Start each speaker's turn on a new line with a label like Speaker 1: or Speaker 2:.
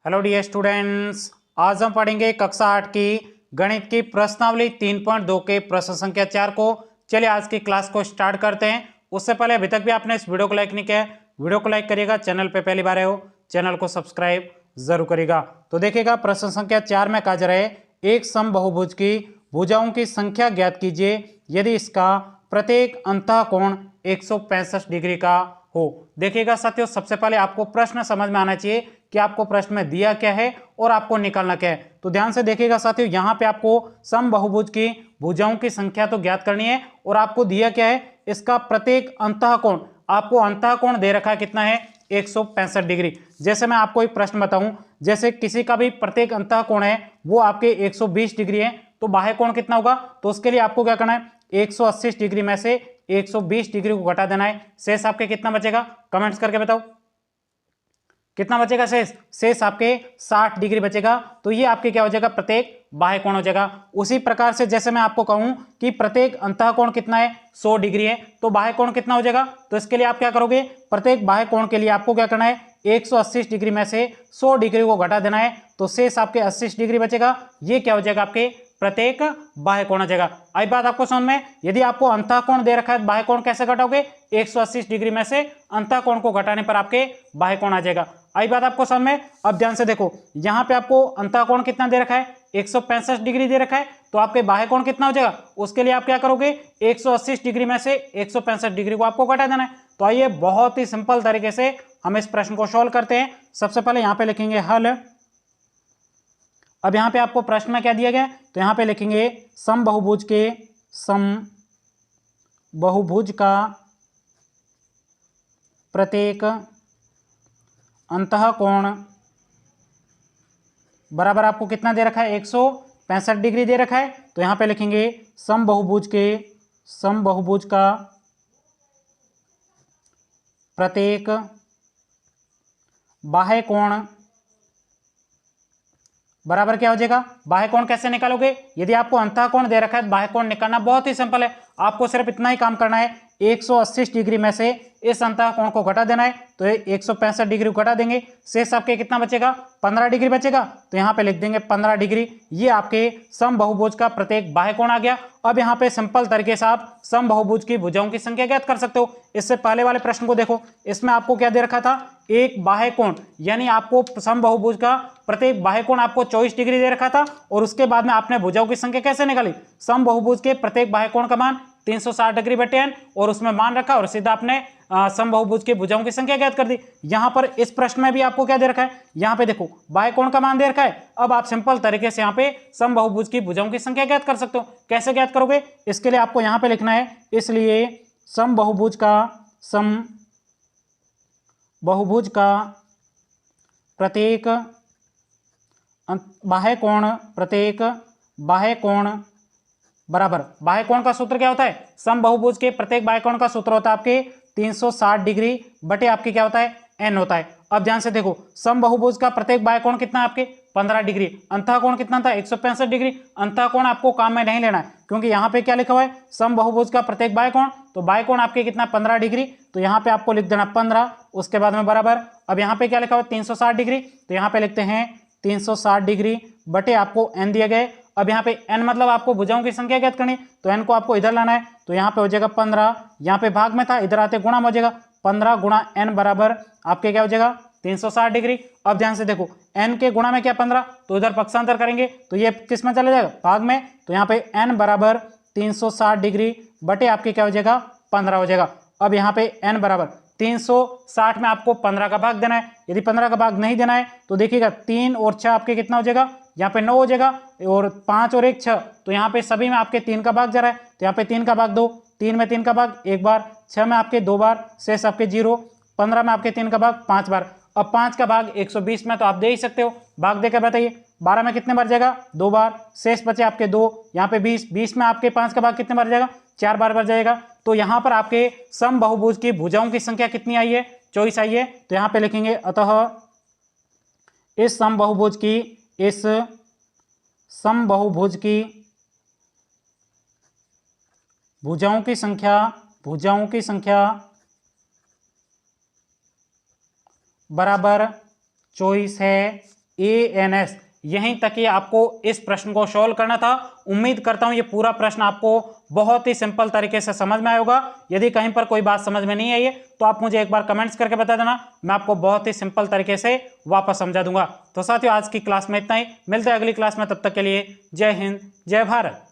Speaker 1: Hello dear students, आज हम पढ़ेंगे कक्षा 8 की गणित की प्रश्नावली 3.2 के प्रश्न संख्या 4 को। चलिए आज की क्लास को स्टार्ट करते हैं। उससे पहले अभी तक भी आपने इस वीडियो को लाइक नहीं किया है, वीडियो को लाइक करिएगा। चैनल पे पहली बार आए हो चैनल को सब्सक्राइब जरूर करिएगा। तो देखिएगा प्रश्न संख्या 4 में कहा जा रहा है, एक समबाहुभुज की भुजाओं की संख्या ज्ञात कीजिए यदि इसका प्रत्येक अंतःकोण 165 डिग्री का हो। देखिएगा साथियों, सबसे पहले आपको प्रश्न समझ में आना चाहिए कि आपको प्रश्न में दिया क्या है और आपको निकालना क्या है। तो ध्यान से देखिएगा साथियों, यहाँ पे आपको समबाहुभुज की भुजाओं की संख्या तो ज्ञात करनी है और आपको दिया क्या है, इसका प्रत्येक अंतःकोण। आपको अंतःकोण दे रखा है कितना है, 165 डिग्री। जैसे मैं आपको एक प्रश्न बताऊं, जैसे किसी का भी प्रत्येक अंतःकोण है वो आपके 120 डिग्री है, तो बाह्य कोण कितना होगा, तो उसके लिए आपको क्या करना है, 180 डिग्री में से 120 डिग्री को घटा देना है। शेष आपके कितना बचेगा, कमेंट्स करके बताओ कितना बचेगा। शेष आपके 60 डिग्री बचेगा। तो ये आपके क्या हो जाएगा, प्रत्येक बाह्य कोण हो जाएगा। उसी प्रकार से जैसे मैं आपको कहूं कि प्रत्येक अंतःकोण कितना है, 100 डिग्री है, तो बाह्य कोण कितना हो जाएगा। तो इसके लिए आप क्या करोगे, प्रत्येक बाह्य कोण के लिए आपको क्या करना है, 180 डिग्री में से 100 डिग्री को घटा देना है, तो शेष आपके 80 डिग्री बचेगा। ये क्या हो जाएगा, आपके प्रत्येक बाह्य कोण आ जाएगा। आई बात आपको समझ में। यदि आपको अंतःकोण दे रखा है, बाह्य कोण कैसे घटाओगे, 180 डिग्री में से अंतःकोण को घटाने पर आपके बाह्य कोण आ जाएगा। आई बात आपको समझ में। अब ध्यान से देखो, यहां पे आपको अंतःकोण कितना दे रखा है, 165 डिग्री दे रखा है, तो आपके बाह्य कोण कितना हो जाएगा। उसके लिए आप क्या करोगे, 180 डिग्री में से 165 डिग्री को आपको घटा देना है। तो आइए बहुत ही सिंपल तरीके से हम इस प्रश्न को सॉल्व करते हैं। सबसे पहले यहां पे लिखेंगे हल। अब यहां पे आपको प्रश्न में क्या दिया गया है, तो यहां पे लिखेंगे समबाहुभुज के समबाहुभुज का प्रत्येक अंतःकोण बराबर आपको कितना दे रखा है, 165 डिग्री दे रखा है। तो यहां पे लिखेंगे समबाहुभुज का प्रत्येक बाह्य कोण बराबर क्या हो जाएगा। बाह्य कोण कैसे निकालोगे, यदि आपको अंतःकोण दे रखा है, बाह्य कोण निकालना बहुत ही सिंपल है। आपको सिर्फ इतना ही काम करना है, 180 डिग्री में से इस अंतःकोण को घटा देना है, तो 165 डिग्री को घटा देंगे, शेष आपके कितना बचेगा, 15 डिग्री बचेगा। तो यहाँ पे लिख देंगे 15 डिग्री। ये आपके समबाहुभुज का प्रत्येक बाह्य कोण आ गया। अब यहाँ पे सिंपल तरीके से आप समबाहुभुज की भुजाओं की संख्या ज्ञात कर सकते हो। इससे पहले वाले प्रश्न को देखो, इसमें आपको क्या दे रखा था, एक बाह्य कोण, यानी आपको समबाहुभुज का प्रत्येक बाह्य कोण आपको 24 डिग्री दे रखा था। और उसके बाद में आपने भुजाओं की संख्या कैसे निकाली, समबाहुभुज के प्रत्येक बाह्य कोण का मान 360 डिग्री बटे n, और उसमें मान रखा और सीधा आपने समबाहुभुज के भुजाओं की संख्या ज्ञात कर दी। यहां पर इस प्रश्न में भी आपको क्या दे रखा है, यहां पे देखो बाह्य कोण का मान दे रखा है। अब आप सिंपल तरीके से यहां पे समबाहुभुज की भुजाओं की संख्या ज्ञात कर सकते हो। कैसे ज्ञात करोगे, इसके लिए आपको यहां पे लिखना है, इसलिए समबाहुभुज का प्रत्येक बाह्य कोण बराबर, बाह्य कोण का सूत्र क्या होता है, समबाहुभुज के प्रत्येक बाह्य कोण का सूत्र होता है आपके 360 डिग्री बटे आपके क्या होता है, n होता है। अब ध्यान से देखो, समबाहुभुज का प्रत्येक बाह्य कोण कितना है आपके 15 डिग्री, अंतःकोण कितना था 165 डिग्री। अंतःकोण आपको काम में नहीं लेना है, क्योंकि यहाँ पे क्या लिखा हुआ है, समबाहुभुज का प्रत्येक बाह्य कोण, तो बाह्य कोण आपके कितना 15 डिग्री, तो यहाँ पे आपको लिख देना 15, उसके बाद में बराबर। अब यहाँ पे क्या लिखा हुआ है 360 डिग्री, तो यहाँ पे लिखते हैं 360 डिग्री बटे आपको n दिए गए। अब यहाँ पे n मतलब आपको भुजाओं की संख्या ज्ञात करनी, तो n को आपको इधर लाना है, तो यहाँ पे हो जाएगा 15, यहाँ पे भाग में था, इधर आते गुणा में हो जाएगा, 15 गुणा n बराबर आपके क्या हो जाएगा 360 डिग्री। अब ध्यान से देखो, n के गुणा में क्या 15, तो इधर पक्षांतर करेंगे तो ये किस में चला जाएगा, भाग में, तो यहाँ पे n बराबर 360 डिग्री बटे आपके क्या हो जाएगा 15 हो जाएगा। अब यहाँ पे n बराबर 360 में आपको 15 का भाग देना है। यदि 15 का भाग नहीं देना है तो देखिएगा 3 और 6 आपके कितना हो जाएगा, यहाँ पे 9 हो जाएगा, और 5 और 1 6, तो यहाँ पे सभी में आपके 3 का भाग जा रहा है, तो यहाँ पे 3 का भाग 2, 3 में 3 का भाग 1 बार, 6 में आपके 2 बार, शेष आपके 0, 15 में आपके 3 का भाग 5 बार। अब 5 का भाग 120 में तो आप दे ही सकते हो, भाग देकर बताइए 12 में कितने बार जाएगा 2 बार, शेष बचे आपके 2, यहाँ पे 20 में आपके 5 का भाग कितने बार जाएगा 4 बार जाएगा। तो यहाँ पर आपके समबाहुभुज की भुजाओं की संख्या कितनी आई है, 24 आई है। तो यहाँ पे लिखेंगे अतः इस समबाहुभुज की भुजाओं की संख्या बराबर 24 है, ANS। यहीं तक ही आपको इस प्रश्न को सॉल्व करना था। उम्मीद करता हूं ये पूरा प्रश्न आपको बहुत ही सिंपल तरीके से समझ में आया होगा। यदि कहीं पर कोई बात समझ में नहीं आई है तो आप मुझे एक बार कमेंट्स करके बता देना, मैं आपको बहुत ही सिंपल तरीके से वापस समझा दूंगा। तो साथियों आज की क्लास में इतना ही, मिलते हैं अगली क्लास में, तब तक के लिए जय हिंद जय भारत।